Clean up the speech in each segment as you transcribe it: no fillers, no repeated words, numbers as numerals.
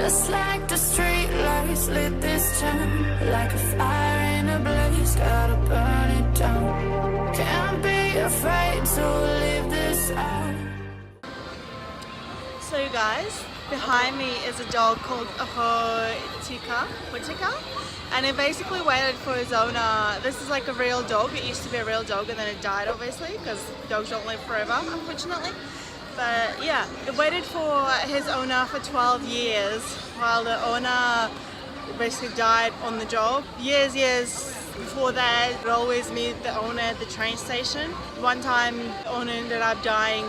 Just like the street lights lit this town, like a fire in a blaze, gotta burn it down. Can't be afraid to leave this out. So you guys, behind me is a dog called Hotika, and it basically waited for his owner. This is like a real dog. It used to be a real dog and then it died, obviously, because dogs don't live forever, unfortunately. But yeah, it waited for his owner for 12 years while the owner basically died on the job. Years before that, I'd always meet the owner at the train station. One time, the owner ended up dying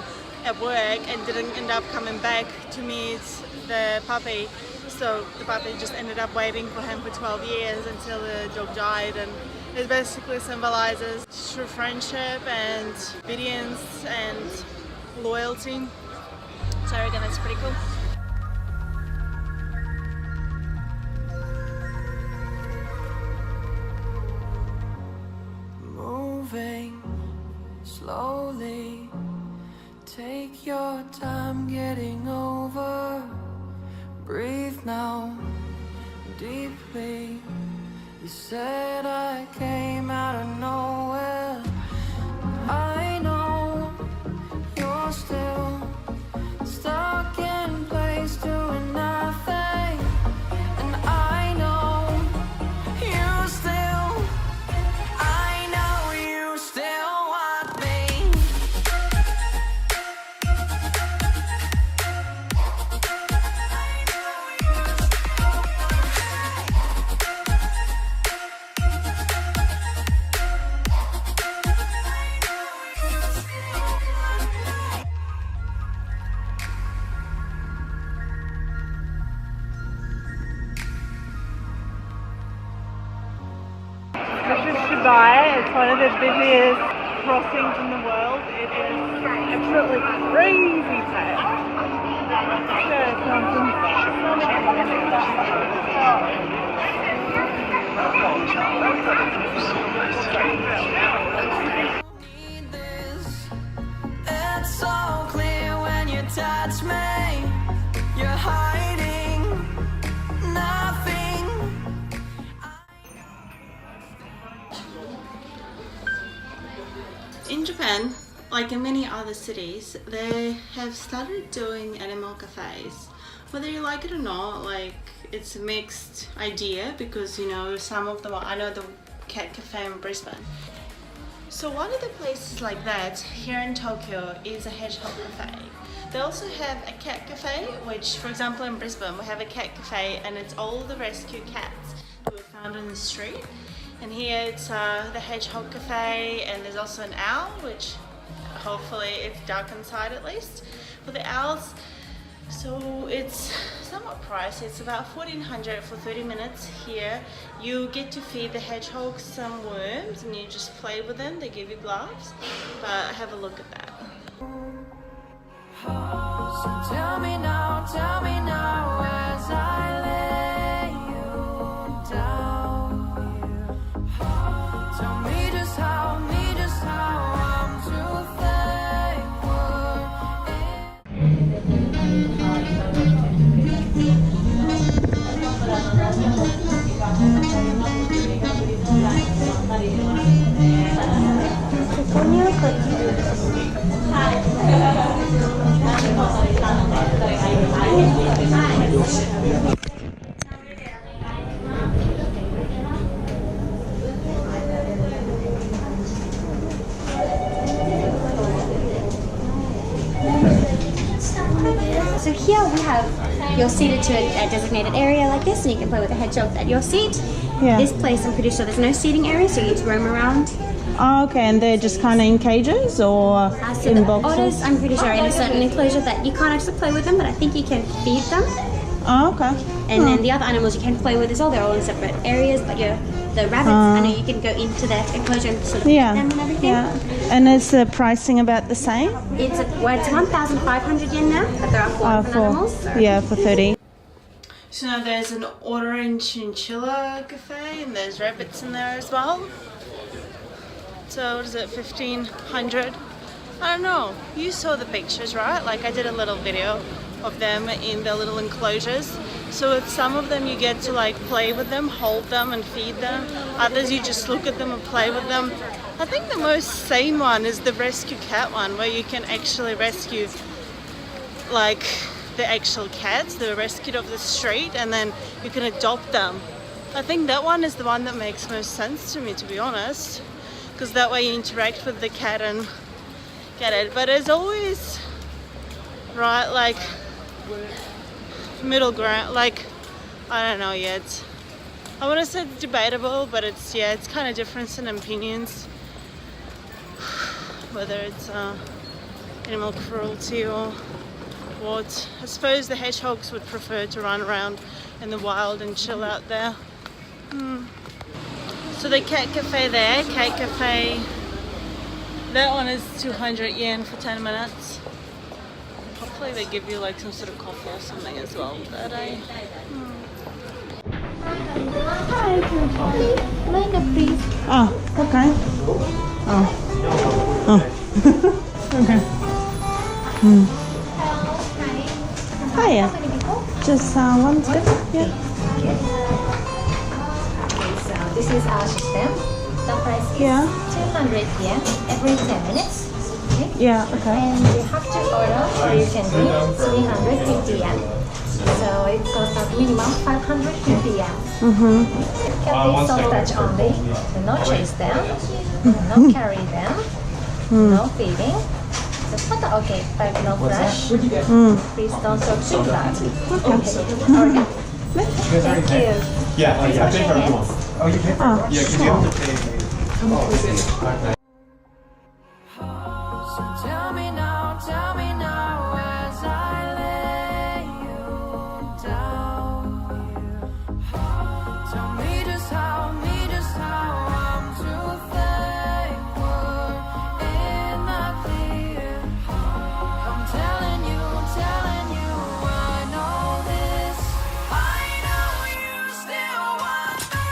at work and didn't end up coming back to meet the puppy. So the puppy just ended up waiting for him for 12 years until the dog died, and it basically symbolizes true friendship and obedience and loyalty. So I reckon that's pretty cool. Moving slowly, take your time getting over. Breathe now, deeply. You said I came out of nowhere. I know you're still stuck in place doing nothing. And I know you still, I know you still want me. This is Dubai. It's one of the busiest crossings in the world. It is absolutely crazy packed. Need this. It's so clear when you touch me. You're hiding nothing. In Japan, like in many other cities, they have started doing animal cafes. Whether you like it or not, like, it's a mixed idea because, you know, some of them I know the cat cafe in Brisbane. So one of the places like that here in Tokyo is a hedgehog cafe. They also have a cat cafe, which, for example, in Brisbane we have a cat cafe and it's all the rescue cats that were found in the street. And here it's the hedgehog cafe, and there's also an owl, which hopefully it's dark inside at least for the owls. So it's somewhat pricey. It's about 1400 for 30 minutes here. You get to feed the hedgehogs some worms and you just play with them. They give you gloves, but have a look at that. So tell me now as I lay you down. Tell me just how I'm to So here we have, you're seated to a designated area like this, and you can play with the hedgehogs at your seat. Yeah. This place, I'm pretty sure there's no seating area, so you get to roam around. Oh, okay, and they're just kind of in cages or So in the boxes? otters, I'm pretty sure, are in a certain enclosure that you can't actually play with them, but I think you can feed them. Oh, okay. And then the other animals you can play with as well. They're all in separate areas, but the rabbits, I know you can go into that enclosure and sort of feed them and everything. Yeah. And is the pricing about the same? It's 1,500 yen now, but there are 4 different animals. So. Yeah, for 30. So now there's an orange chinchilla cafe, and there's rabbits in there as well. So what is it, 1,500? I don't know, you saw the pictures, right? Like I did a little video of them in the little enclosures. So with some of them you get to like play with them, hold them and feed them. Others you just look at them and play with them. I think the most sane one is the rescue cat one, where you can actually rescue like the actual cats that are rescued off the street and then you can adopt them. I think that one is the one that makes most sense to me, to be honest, because that way you interact with the cat and get it. But there's always, right, like middle ground, like I don't know yet. I want to say debatable, but it's, yeah, it's kind of difference in opinions, whether it's animal cruelty or what. I suppose the hedgehogs would prefer to run around in the wild and chill out there. So the cat cafe there, cat cafe, that one is 200 yen for 10 minutes. Hopefully they give you like some sort of coffee or something as well that day. Hi, mango please. Oh, okay. Oh. Okay. Hiya. Just one's good. Yeah. So this is our system. The price is 200 yen every 10 minutes. Okay? Yeah, okay. And you have to order or you can bring 350 yen. So it costs us minimum 550 yen. Cat is soft touch only. No chase them, no carry them, no feeding. Just photo okay, but no flash. Please don't talk too loud. Okay. Thank you. Yeah, I think everyone. Oh, you pay for it? Yeah, because you have to pay. So tell me now as I lay you down. Tell me just how I'm too thankful in the clear. I'm telling you, I know this. I know you still want me.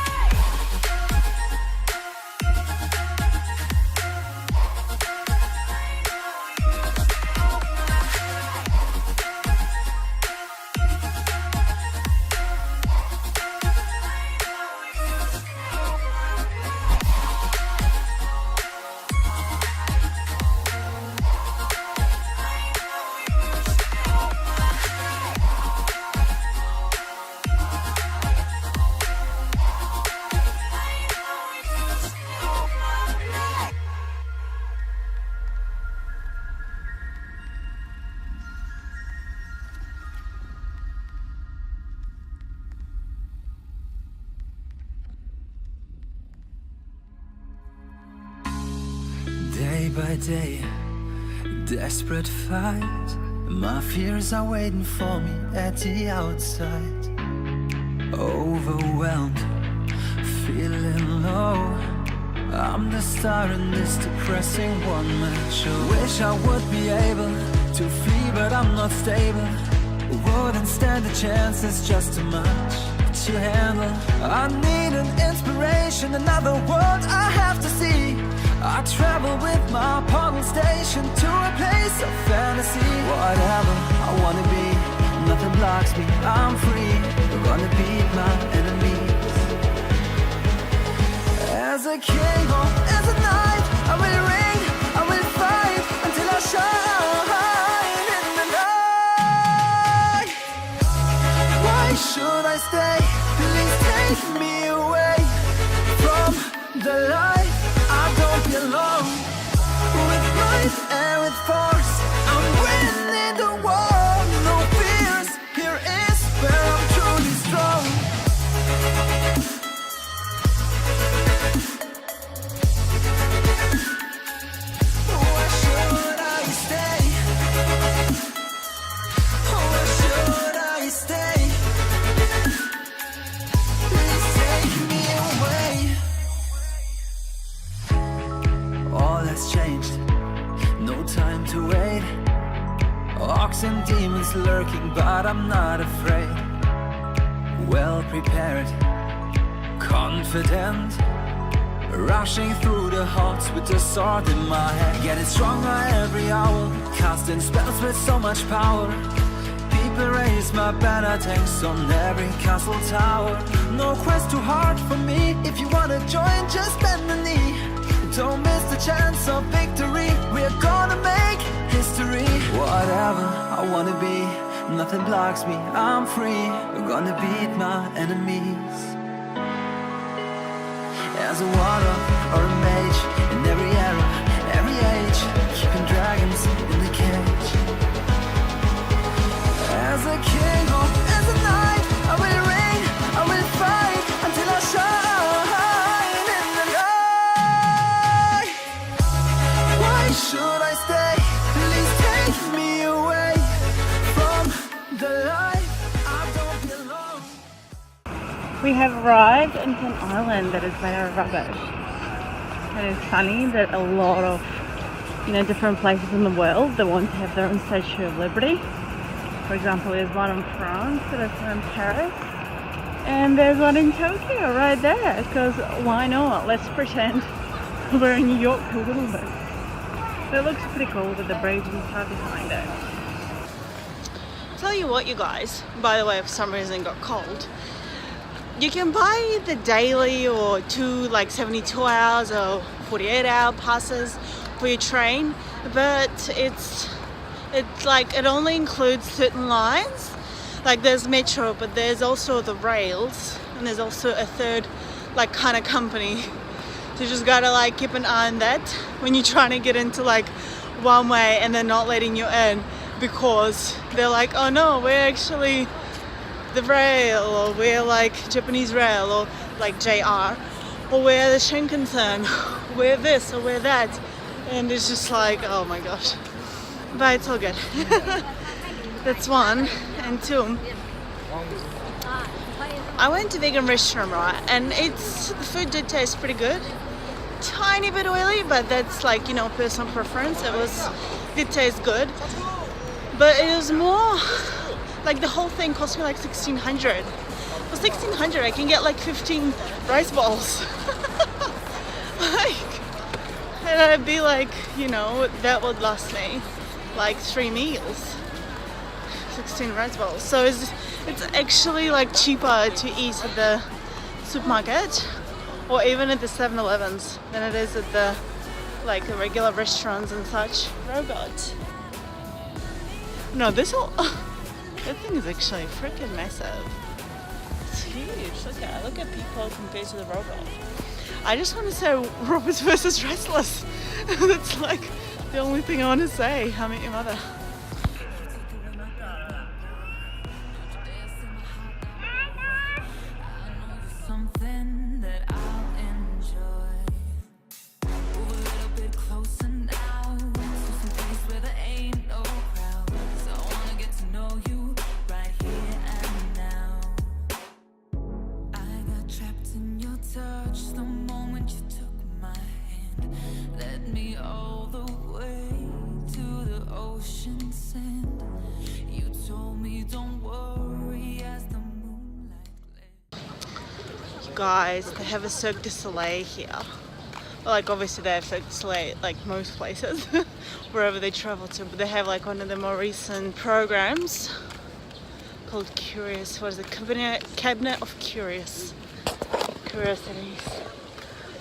Day by day, desperate fight. My fears are waiting for me at the outside. Overwhelmed, feeling low. I'm the star in this depressing one-man show. Wish I would be able to flee, but I'm not stable. Wouldn't stand a chance, it's just too much to handle. I need an inspiration, another world I have to see. I travel with my portal station to a place of fantasy. Whatever I wanna be, nothing blocks me, I'm free. Gonna beat my enemies. As a king or as a knight, I will reign, I will fight until I shine in the night. Why should I stay? Please take me away from the light. I don't belong. With might and with force, I'm winning the war. No fears, here is where I'm truly strong. Why should I stay? Why should I stay? Please take me away. All has changed, no time to wait. Orcs and demons lurking, but I'm not afraid. Well prepared, confident, Rushing through the halls with the sword in my hand, getting stronger every hour, casting spells with so much power. People raise my banner, tanks on every castle tower. No quest too hard for me. If you wanna join, just bend the knee. Don't miss the chance of victory. We're gonna make history. Whatever I wanna be, nothing blocks me, I'm free. We're gonna beat my enemies. As a warrior or a mage, in every era, every age, keeping dragons in the cage. As a king or as a knight, I will reign, I will fight until I shine in the light. Why should I stay? Please take me away from the life I don't belong. We have arrived into an island that is made out of rubbish. And it's funny that a lot of, different places in the world that want to have their own Statue of Liberty. For example, there's one in France, there's one in Paris, and there's one in Tokyo right there, because why not? Let's pretend we're in New York a little bit. But it looks pretty cool with the bridge and stuff behind it. Tell you what, you guys, by the way, if for some reason it got cold, you can buy the daily or 72 hours or 48-hour passes for your train, but it's like it only includes certain lines. Like there's metro, but there's also the rails, and there's also a third kind of company. So you just gotta keep an eye on that when you're trying to get into one way and they're not letting you in because they're like, oh no, we're actually the rail, or we're Japanese rail, or JR, or we're the Shinkansen, we're this or we're that, and it's just oh my gosh. But it's all good. That's one. And two, I went to vegan restaurant, right? And the food did taste pretty good. Tiny bit oily, but that's personal preference. Did taste good. But it was more the whole thing cost me $1,600. For $1,600 I can get 15 rice balls. And I'd be that would last me 3 meals, 16 rice balls. So it's actually cheaper to eat at the supermarket or even at the 7-Elevens than it is at the the regular restaurants and such. Robot. No, that thing is actually freaking massive. It's huge. Look at people compared to the robot. I just want to say robots versus wrestlers. That's the only thing I want to say. How met your mother? Something that I'll enjoy. Move a little bit closer now to some place where there ain't no crowds. I wanna get to know you right here and now. I got trapped in your touch the moment you took my hand. Led me all the way to the ocean sand. You told me don't worry as the moonlight glares. You guys, they have a Cirque du Soleil here. Well, obviously they have Cirque du Soleil most places, wherever they travel to. But they have one of the more recent programs called Curious. What is it? Cabinet of Curiosities.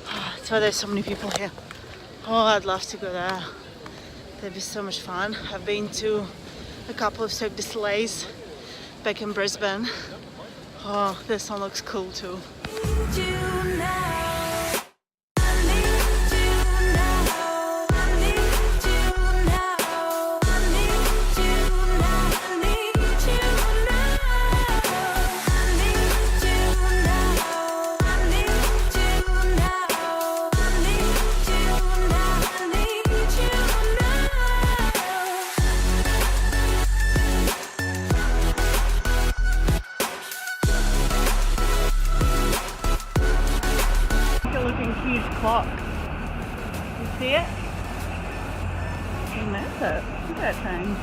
That's why there's so many people here. Oh, I'd love to go there. That'd be so much fun. I've been to a couple of Cirque du Soleils back in Brisbane. Oh, this one looks cool too. Huge clock. You see it? It's massive. Look at that thing.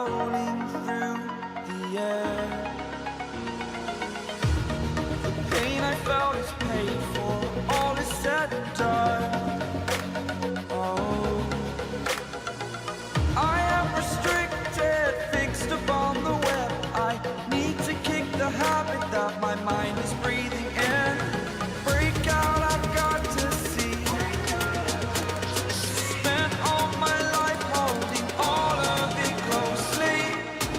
floating through the air. The pain I felt is paid for, all is said and done. Oh, I am restricted, fixed upon the web. I need to kick the habit that my mind is breathing in. Break out, I've got to see. Spent all my life holding all of it closely.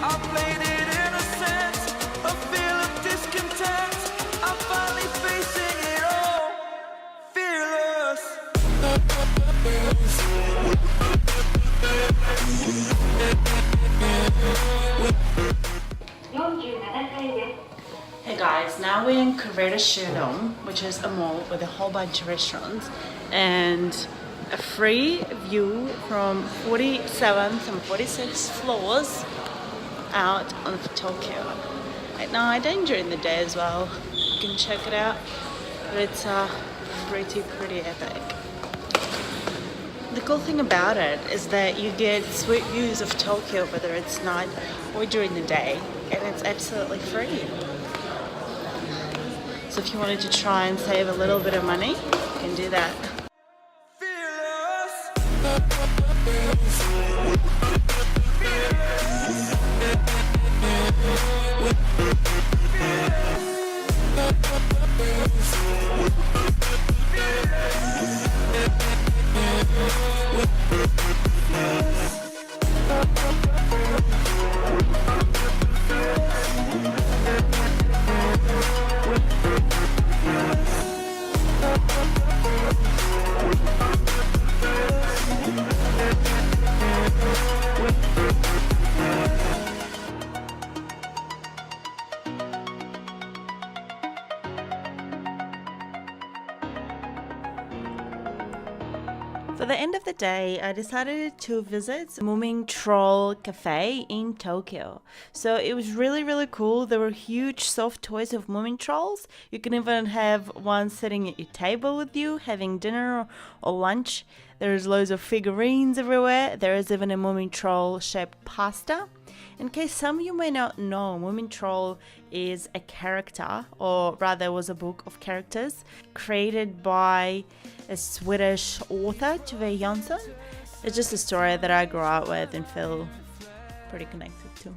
I played it innocent, a feel of discontent. I'm finally facing it all, fearless. Hey guys, now we're in Korea Shildong, which is a mall with a whole bunch of restaurants and a free view from 47th and 46th floors out of Tokyo. At night and during the day as well. You can check it out, but it's pretty epic. The cool thing about it is that you get sweet views of Tokyo whether it's night or during the day, and it's absolutely free. So if you wanted to try and save a little bit of money, you can do that. For the end of the day, I decided to visit Moomin Troll Cafe in Tokyo. So it was really cool. There were huge soft toys of Moomin Trolls. You can even have one sitting at your table with you, having dinner or lunch. There's loads of figurines everywhere. There is even a Moomin Troll shaped pasta. In case some of you may not know, Moomin Troll is a character, or rather was a book of characters created by a Swedish author, Tove Jansson. It's just a story that I grew up with and feel pretty connected to.